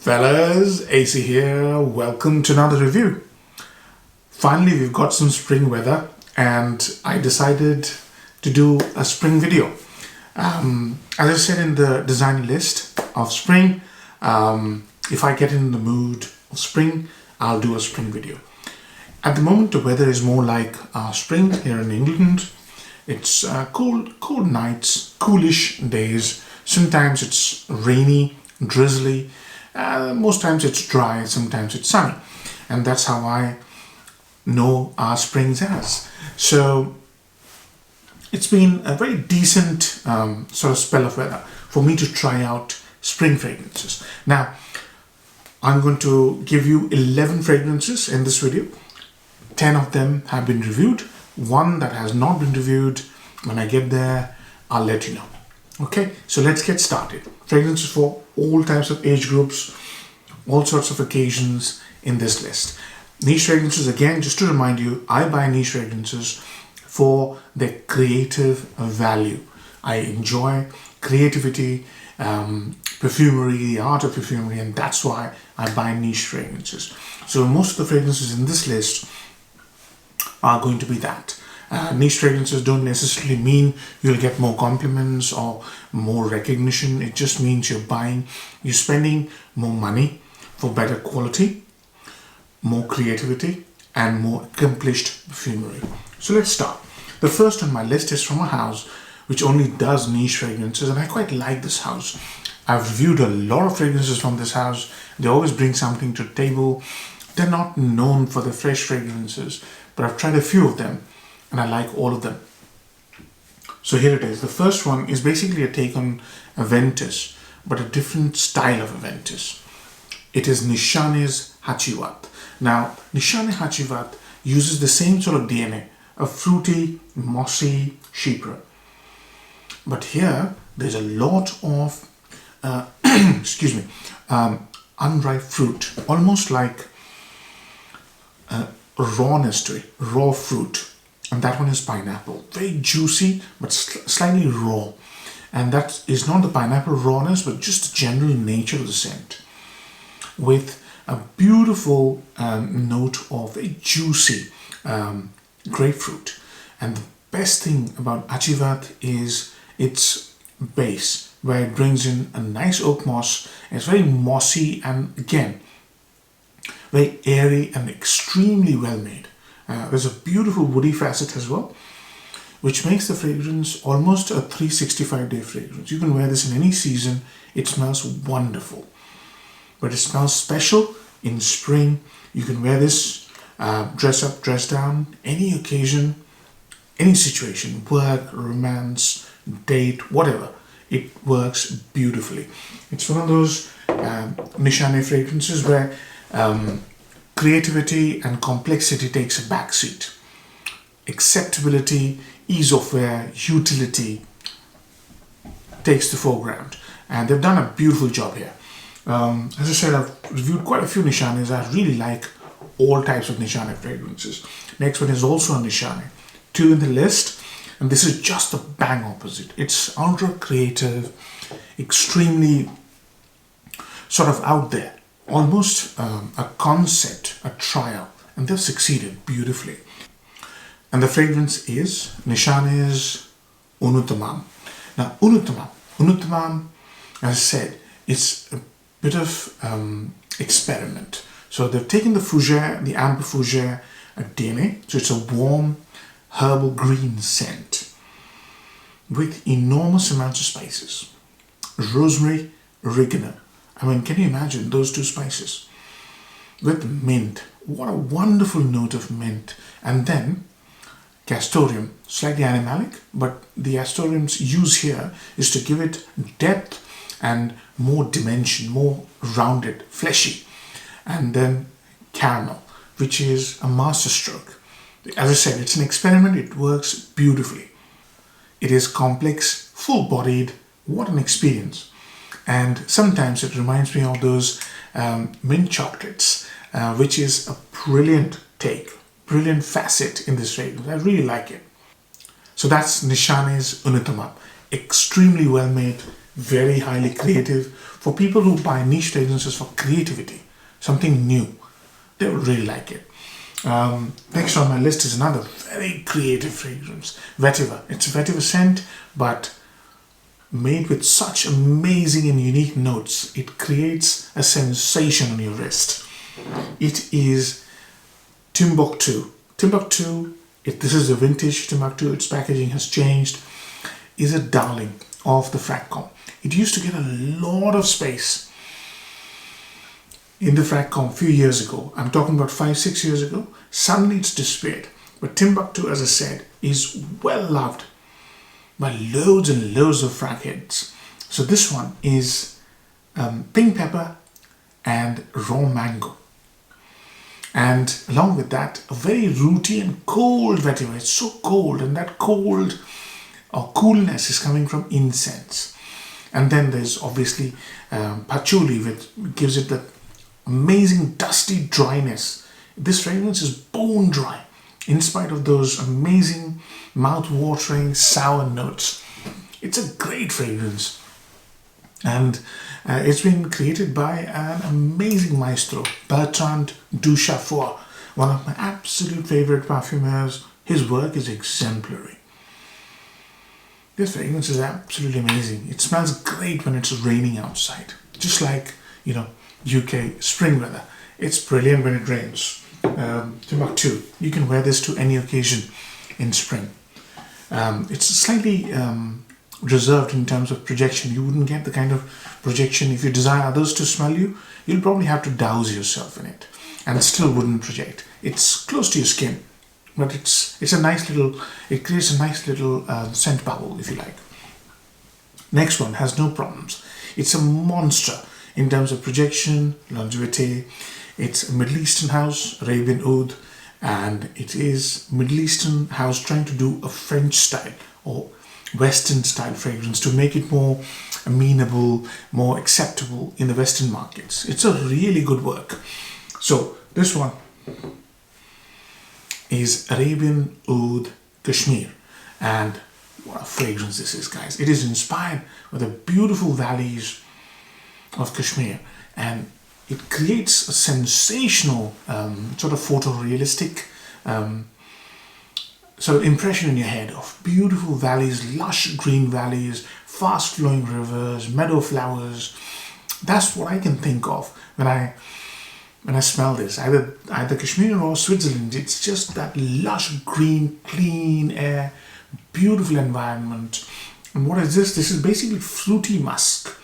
Fellas, AC here. Welcome to another review. Finally, we've got some spring weather and I decided to do a spring video. As I said in the design list of spring, if I get in the mood of spring, I'll do a spring video. At the moment, the weather is more like spring here in England. It's cold nights, coolish days. Sometimes it's rainy, drizzly. Most times it's dry, sometimes it's sunny. And that's how I know our springs as. So it's been a very decent sort of spell of weather for me to try out spring fragrances. Now, I'm going to give you 11 fragrances in this video. 10 of them have been reviewed. One that has not been reviewed. When I get there, I'll let you know. Okay, so let's get started. Fragrances for all types of age groups, all sorts of occasions in this list. Niche fragrances, again, just to remind you, I buy niche fragrances for their creative value. I enjoy creativity, perfumery, the art of perfumery, and that's why I buy niche fragrances. So most of the fragrances in this list are going to be that. Niche fragrances don't necessarily mean you'll get more compliments or more recognition. It just means you're spending more money for better quality, more creativity, and more accomplished perfumery. So let's start. The first on my list is from a house which only does niche fragrances, and I quite like this house. I've reviewed a lot of fragrances from this house. They always bring something to the table. They're not known for their fresh fragrances, but I've tried a few of them and I like all of them. So here it is. The first one is basically a take on Aventus, but a different style of Aventus. It is Nishane's Hachivat. Now, Nishane Hachivat uses the same sort of DNA, a fruity, mossy chypre. But here, there's a lot of, unripe fruit, almost like rawness to it, raw fruit. And that one is pineapple. Very juicy, but slightly raw. And that is not the pineapple rawness, but just the general nature of the scent. With a beautiful note of a juicy grapefruit. And the best thing about Hachivat is its base, where it brings in a nice oak moss. It's very mossy and, again, very airy and extremely well made. There's a beautiful woody facet as well, which makes the fragrance almost a 365-day fragrance. You can wear this in any season. It smells wonderful. But it smells special in spring. You can wear this dress up, dress down, any occasion, any situation, work, romance, date, whatever. It works beautifully. It's one of those Nishane fragrances where creativity and complexity takes a backseat. Acceptability, ease of wear, utility takes the foreground. And they've done a beautiful job here. As I said, I've reviewed quite a few Nishanes. I really like all types of Nishane fragrances. Next one is also a Nishane. 2 in the list. And this is just the bang opposite. It's ultra creative, extremely sort of out there. Almost a concept, a trial, and they've succeeded beautifully. And the fragrance is Nishane's Unuttamam. Now, Unuttamam, as I said, it's a bit of experiment. So they've taken the fougere, the amber fougere DNA, so it's a warm herbal green scent with enormous amounts of spices. Rosemary, oregano. I mean, can you imagine those two spices? With mint. What a wonderful note of mint. And then castoreum, slightly animalic, but the castoreum's use here is to give it depth and more dimension, more rounded, fleshy. And then caramel, which is a masterstroke. As I said, it's an experiment. It works beautifully. It is complex, full-bodied. What an experience. And sometimes it reminds me of those mint chocolates, which is a brilliant take, brilliant facet in this fragrance. I really like it. So that's Nishane's Unuttamam. Extremely well made, very highly creative. For people who buy niche fragrances for creativity, something new, they will really like it. Next on my list is another very creative fragrance, vetiver. It's a vetiver scent, but made with such amazing and unique notes. It creates a sensation on your wrist. It is Timbuktu. Timbuktu, this is a vintage Timbuktu, its packaging has changed, is a darling of the Fracom. It used to get a lot of space in the Fracom a few years ago. I'm talking about 5-6 years ago. Suddenly it's disappeared. But Timbuktu, as I said, is well loved by loads and loads of frac heads. So this one is pink pepper and raw mango. And along with that, a very rooty and cold vetiver. It's so cold, and that cold or coolness is coming from incense. And then there's obviously patchouli, which gives it that amazing dusty dryness. This fragrance is bone dry in spite of those amazing mouth-watering sour notes. It's a great fragrance, and it's been created by an amazing maestro, Bertrand Duchaufour, one of my absolute favorite perfumers. His work is exemplary. This fragrance is absolutely amazing. It smells great when it's raining outside, just like, UK spring weather. It's brilliant when it rains. Timbuktu, you can wear this to any occasion in spring. It's slightly reserved in terms of projection. You wouldn't get the kind of projection. If you desire others to smell you, you'll probably have to douse yourself in it, and it still wouldn't project. It's close to your skin, but it's a nice little, it creates a nice little scent bubble, if you like. Next one has no problems. It's a monster in terms of projection, longevity. It's a Middle Eastern house, Arabian Oud, and it is Middle Eastern house trying to do a French style or Western style fragrance to make it more amenable, more acceptable in the Western markets. It's a really good work. So this one is Arabian Oud Kashmir, and what a fragrance this is, guys. It is inspired by the beautiful valleys of Kashmir, and it creates a sensational sort of photorealistic sort of impression in your head of beautiful valleys, lush green valleys, fast flowing rivers, meadow flowers. That's what I can think of when I smell this, either Kashmir or Switzerland. It's just that lush green, clean air, beautiful environment. And what is this? This is basically fruity musk.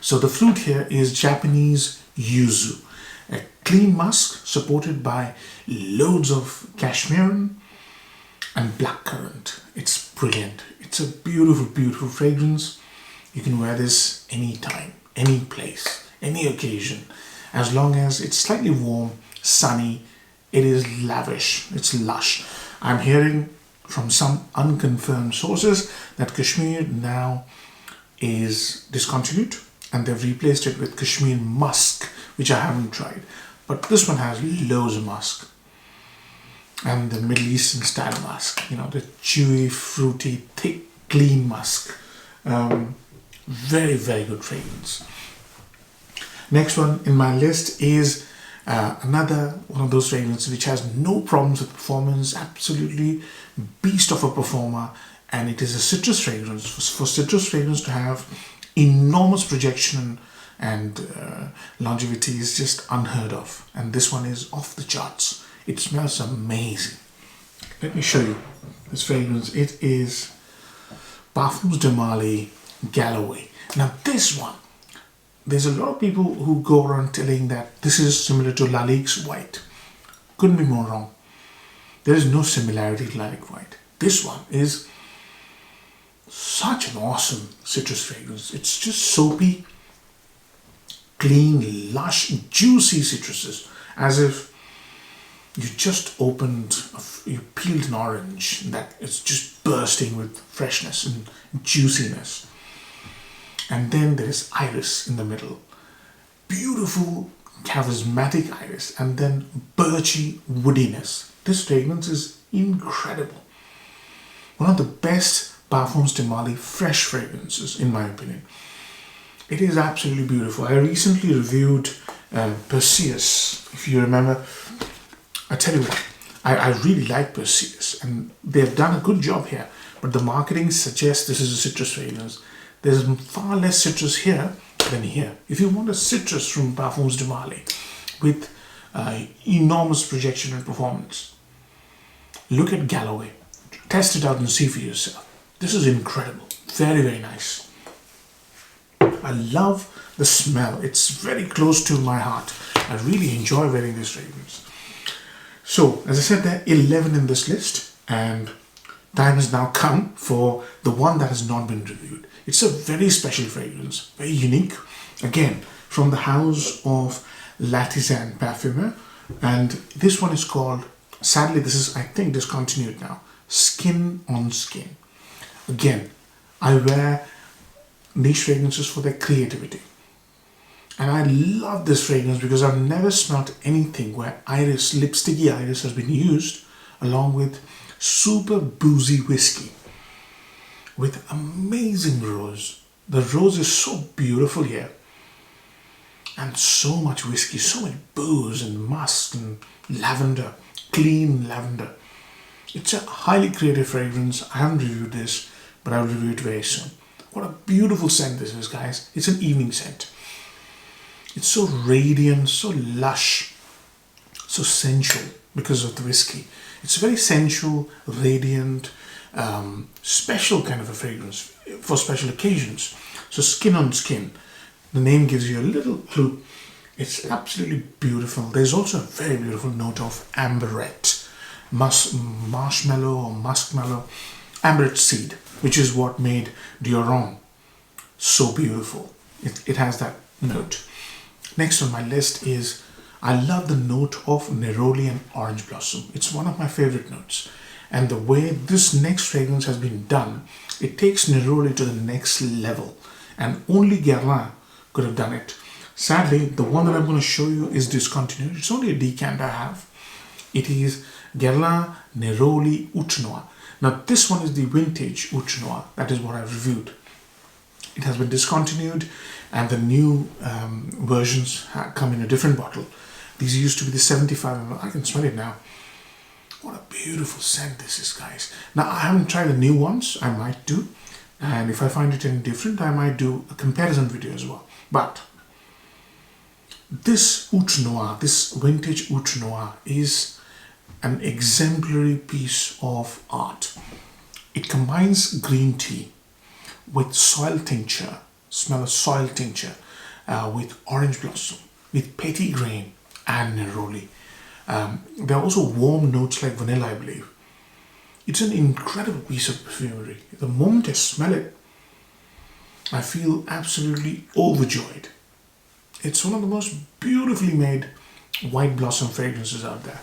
So the fruit here is Japanese yuzu, a clean musk supported by loads of cashmere and blackcurrant. It's brilliant. It's a beautiful, beautiful fragrance. You can wear this anytime, any place, any occasion. As long as it's slightly warm, sunny, it is lavish, it's lush. I'm hearing from some unconfirmed sources that Kashmir now is discontinued, and they've replaced it with Kashmir musk, which I haven't tried. But this one has loads of musk. And the Middle Eastern style musk, the chewy, fruity, thick, clean musk. Very, very good fragrance. Next one in my list is another one of those fragrances which has no problems with performance, absolutely beast of a performer, and it is a citrus fragrance. For citrus fragrance to have enormous projection and longevity is just unheard of, and this one is off the charts. It smells amazing. Let me show you this fragrance. It is Parfums de Marly Galloway. Now this one, there's a lot of people who go around telling that this is similar to Lalique's White. Couldn't be more wrong. There is no similarity to Lalique White. This one is such an awesome citrus fragrance. It's just soapy, clean, lush, juicy citruses, as if you just you peeled an orange that is just bursting with freshness and juiciness. And then there is iris in the middle. Beautiful, charismatic iris, and then birchy woodiness. This fragrance is incredible. One of the best Parfums de Mali fresh fragrances, in my opinion. It is absolutely beautiful. I recently reviewed Perseus, if you remember. I tell you what, I really like Perseus, and they've done a good job here. But the marketing suggests this is a citrus fragrance. There's far less citrus here than here. If you want a citrus from Parfums de Mali with enormous projection and performance, look at Galloway. Test it out and see for yourself. This is incredible. Very, very nice. I love the smell. It's very close to my heart. I really enjoy wearing this fragrance. So, as I said, there are 11 in this list, and time has now come for the one that has not been reviewed. It's a very special fragrance, very unique. Again, from the house of Latizan Parfumer, and this one is called, sadly this is I think discontinued now, Skin on Skin. Again, I wear niche fragrances for their creativity. And I love this fragrance because I've never smelled anything where iris, lipsticky iris has been used along with super boozy whiskey with amazing rose. The rose is so beautiful here. And so much whiskey, so much booze and musk and lavender, clean lavender. It's a highly creative fragrance. I haven't reviewed this, but I'll review it very soon. What a beautiful scent this is, guys. It's an evening scent. It's so radiant, so lush, so sensual because of the whiskey. It's a very sensual, radiant, special kind of a fragrance for special occasions. So Skin on Skin, the name gives you a little clue. It's absolutely beautiful. There's also a very beautiful note of amberette, marshmallow or muskmallow, amberette seed, which is what made Dior so beautiful. It has that note. Next on my list is, I love the note of neroli and orange blossom. It's one of my favorite notes. And the way this next fragrance has been done, it takes neroli to the next level. And only Guerlain could have done it. Sadly, the one that I'm going to show you is discontinued. It's only a decant I have. It is Guerlain Neroli Oud Noir. Now this one is the vintage Oud Noir. That is what I've reviewed. It has been discontinued, and the new versions come in a different bottle. These used to be the 75 ml. I can smell it now. What a beautiful scent this is, guys. Now I haven't tried the new ones. I might do, and if I find it any different, I might do a comparison video as well. But this Oud Noir, this vintage Oud Noir, is an exemplary piece of art. It combines green tea with soil tincture, smell of soil tincture, with orange blossom, with petit grain and neroli. There are also warm notes like vanilla, I believe. It's an incredible piece of perfumery. The moment I smell it, I feel absolutely overjoyed. It's one of the most beautifully made white blossom fragrances out there.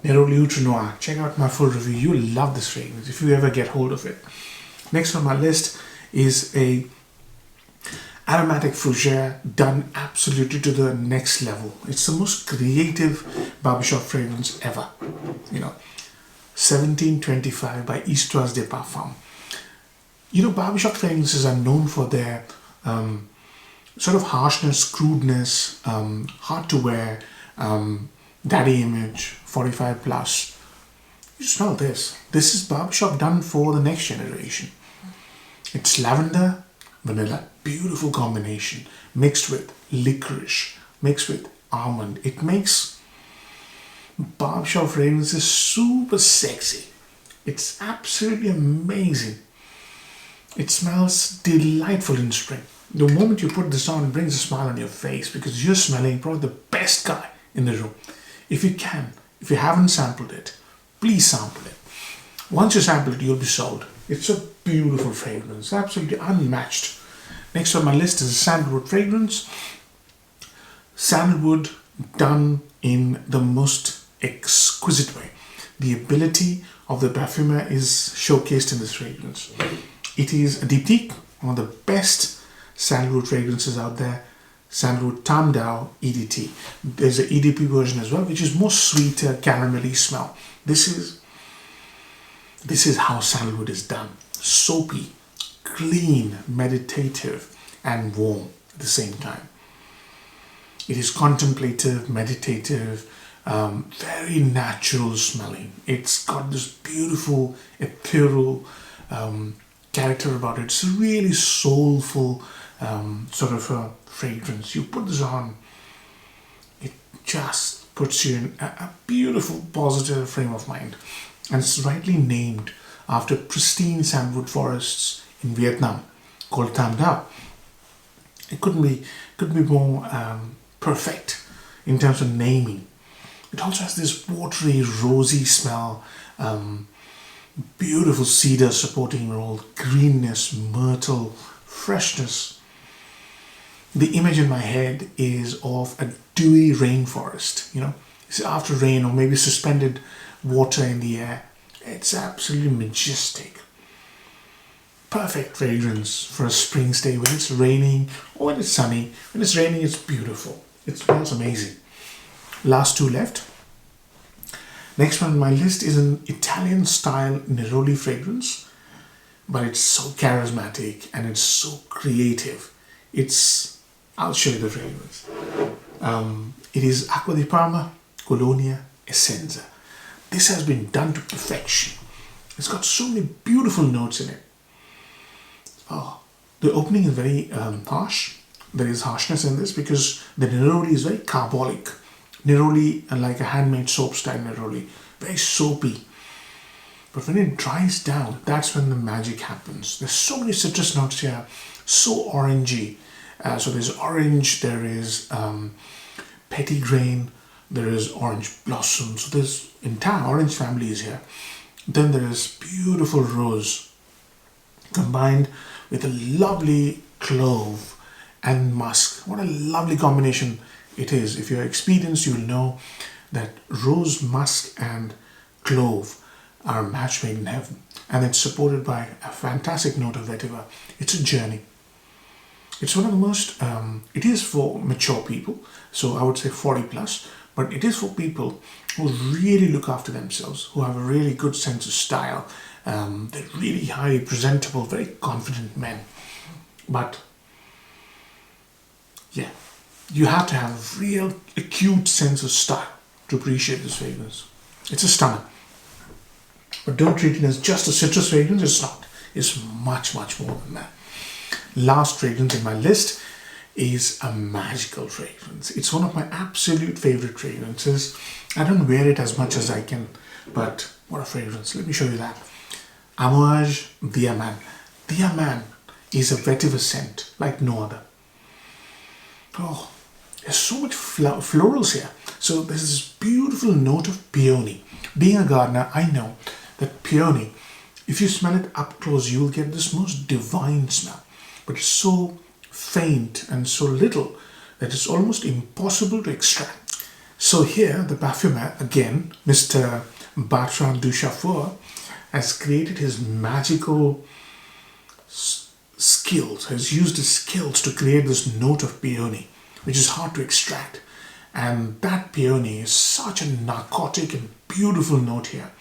Neroli Oud Noir. Check out my full review. You'll love this fragrance if you ever get hold of it. Next on my list is a aromatic fougere done absolutely to the next level. It's the most creative barbershop fragrance ever. 1725 by Histoire des Parfums. Barbershop fragrances are known for their sort of harshness, crudeness, hard to wear, daddy image, 45 plus. You smell this. This is barbershop done for the next generation. It's lavender, vanilla, beautiful combination, mixed with licorice, mixed with almond. It makes barbershop fragrances super sexy. It's absolutely amazing. It smells delightful in spring. The moment you put this on, it brings a smile on your face because you're smelling probably the best guy in the room. If you haven't sampled it, please sample it. Once you sample it, you'll be sold. It's a beautiful fragrance, absolutely unmatched. Next on my list is a sandalwood fragrance. Sandalwood done in the most exquisite way. The ability of the perfumer is showcased in this fragrance. It is a diptyque, one of the best sandalwood fragrances out there. Sandalwood Tam Dao EDT. There's an EDP version as well, which is more sweeter, caramelly smell. This is how sandalwood is done. soapy, clean, meditative, and warm at the same time. It is contemplative, meditative, very natural smelling. It's got this beautiful ethereal character about it. It's a really soulful sort of a fragrance. You put this on, it just puts you in a beautiful positive frame of mind. And it's rightly named after pristine sandalwood forests in Vietnam called Tam Dao. It couldn't be more perfect in terms of naming. It also has this watery, rosy smell, beautiful cedar supporting role, greenness, myrtle, freshness. The image in my head is of a dewy rainforest, you know, it's after rain or maybe suspended water in the air. It's absolutely majestic. Perfect fragrance for a spring day when it's raining or when it's sunny. When it's raining, it's beautiful. It smells amazing. Last two left. Next one on my list is an Italian style neroli fragrance, but it's so charismatic and it's so creative. I'll show you the fragrance. It is Acqua di Parma Colonia Essenza. This has been done to perfection. It's got so many beautiful notes in it. Oh, the opening is very harsh. There is harshness in this because the neroli is very carbolic. Neroli, like a handmade soap style neroli, very soapy. But when it dries down, that's when the magic happens. There's so many citrus notes here, so orangey. So there's orange, there is petitgrain, there is orange blossom. So there's entire orange family is here. Then there is beautiful rose combined with a lovely clove and musk. What a lovely combination it is. If you're experienced, you will know that rose, musk and clove are a match made in heaven. And it's supported by a fantastic note of vetiver. It's a journey. It's one of the most, it is for mature people. So I would say 40 plus, but it is for people who really look after themselves, who have a really good sense of style. They're really highly presentable, very confident men. But yeah, you have to have a real acute sense of style to appreciate this fragrance. It's a stunner. But don't treat it as just a citrus fragrance. It's not. It's much, much more than that. Last fragrance in my list is a magical fragrance. It's one of my absolute favorite fragrances. I don't wear it as much as I can, but what a fragrance. Let me show you that. Amouage Diamant. Diamant is a vetiver scent like no other. Oh, there's so much florals here. So there's this beautiful note of peony. Being a gardener, I know that peony, if you smell it up close, you will get this most divine smell. But it's so faint and so little that it's almost impossible to extract. So here, the perfumer, again, Mr. Bertrand Duchaufour, has created his magical skills, has used his skills to create this note of peony, which is hard to extract. And that peony is such a narcotic and beautiful note here,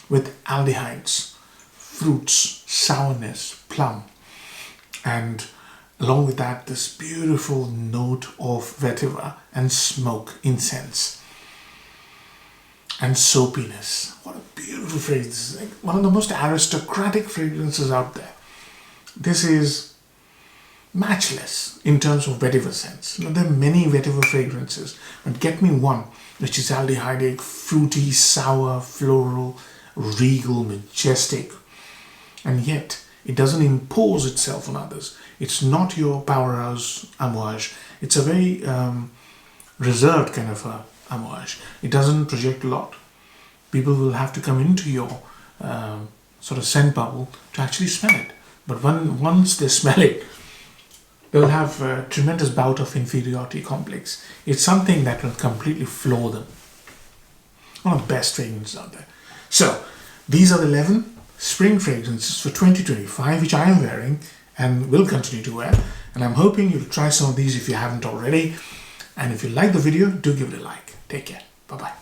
with aldehydes, fruits, sourness, plum, and along with that, this beautiful note of vetiver and smoke, incense, and soapiness. What a beautiful fragrance. It's like one of the most aristocratic fragrances out there. This is matchless in terms of vetiver scents. Now, there are many vetiver fragrances, but get me one which is aldehydic, fruity, sour, floral, regal, majestic, and yet it doesn't impose itself on others. It's not your powerhouse amouage. It's a very reserved kind of a amouage. It doesn't project a lot. People will have to come into your sort of scent bubble to actually smell it. But once they smell it, they'll have a tremendous bout of inferiority complex. It's something that will completely floor them. One of the best fragrances out there. So, these are the 11 spring fragrances for 2025, which I am wearing and will continue to wear. And I'm hoping you'll try some of these if you haven't already. And if you like the video, do give it a like. Take care. Bye-bye.